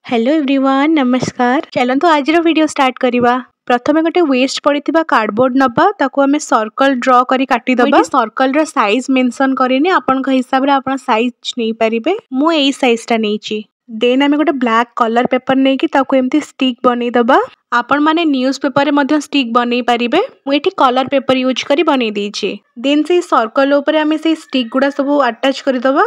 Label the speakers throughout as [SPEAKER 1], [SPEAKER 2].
[SPEAKER 1] Hello everyone नमस्कार। चलतु आज वीडियो स्टार्ट करिबा। प्रथमे गोटे वेस्ट पड़िथिबा कार्डबोर्ड नबा ताको हमें सर्कल ड्रॉ करी काटी दबा। सर्कल रो साइज मेंशन करिनी आपन के हिसाब रे आपन साइज नै परिबे। मु एई साइज टा नैची। देन हमें गोटे ब्लैक कलर पेपर नै कि ताको एम्ति स्टिक बनै दबा। आपन माने न्यूज़ पेपर रे मध्य स्टिक बनै परिबे। मु एठी कलर पेपर यूज करी बनै देछि। देन से सर्कल ऊपर हमें से स्टिक गुडा सब अटैच करि दबा।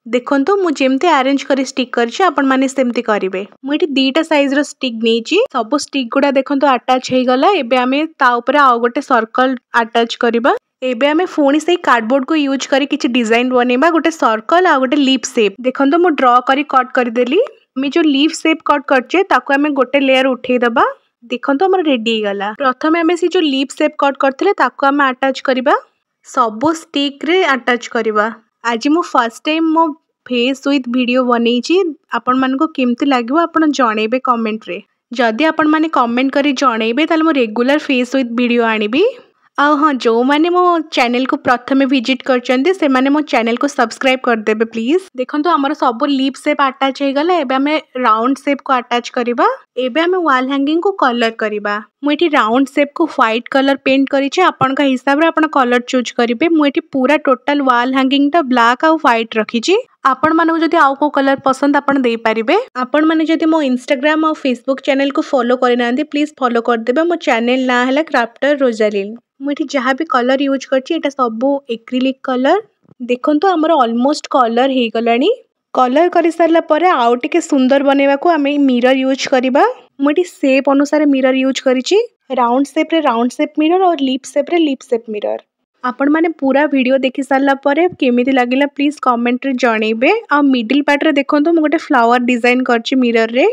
[SPEAKER 1] देखो मु जेमती अरेंज करी स्टिक करछि आपण माने सेमती करिवे। मु एठी दीटा साइज रो स्टिक नेछि। सब स्टिक गुडा देखंतु अटैच हे गला। एबे हमें ता ऊपर आ गोटे सर्कल अटैच करिबा। एबे हमें फोनी से कार्डबोर्ड को यूज करी किछि डिजाइन बनेबा। गोटे सर्कल आ गोटे लीफ शेप देखंतु मु ड्रॉ करी कट कर देली। मी जो लीफ शेप कट करछे ताको हमें गोटे लेयर उठे दबा। देखंतु हमर रेडी हे गला। प्रथमे हमें से जो लीफ शेप कट करथिले ताको हमें अटैच करिबा। सब स्टिक रे अटैच करिबा। आज मु फर्स्ट टाइम मो फेस विथ वीडियो बनेछि। आपण मन को केमती लागो आपण जणेबे कमेंट रे। जदि आपण माने कमेंट करी जणेबे ताले मु रेगुलर फेस विथ वीडियो आनिबी। आ हां जो माने मो चैनल को प्रथमे विजिट करचंदी से माने मो चैनल को सब्सक्राइब कर देबे प्लीज। देखंतु हमर सब लीफ शेप अटैच हे गला। एबे हमें राउंड शेप को अटैच करिबा। एबे हमें वॉल हैंगिंग को कलर करिबा। मु एठी राउंड शेप को व्हाइट कलर पेंट करिछि। आपण का हिसाब रे आपण कलर चूज करिबे। मु एठी पूरा टोटल वॉल हैंगिंग ता ब्लैक आ व्हाइट रखिछि। आपण माने जदि आउ को कलर पसंद आपण दे पारिबे। आपण माने जदि मो इंस्टाग्राम और फेसबुक चैनल को फॉलो करि नांदी प्लीज फॉलो कर देबे। मो चैनल ना हला क्राफ्टर रोजालिन। मु एठी जहां भी कलर यूज करछि एटा सब एक्रिलिक कलर। देखंतु हमर ऑलमोस्ट कलर हे गलानी। कलर करि सारला परे आउ टिके सुंदर बनेबा को हमें मिरर यूज करिबा। मु एठी शेप अनुसार मिरर यूज करिछि। राउंड शेप रे राउंड शेप मिरर और लीफ शेप रे लीफ शेप मिरर। आपण माने पूरा वीडियो देखि सारला परे केमिति लागिला प्लीज कमेंट रे जणेबे। आ मिडिल पार्ट रे देखंतु मु गोटे फ्लावर डिजाइन करछि मिरर रे।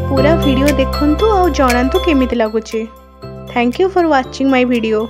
[SPEAKER 1] पूरा वीडियो देखंतु और जणांतु केमिति लागुछि। Thank you for watching my video.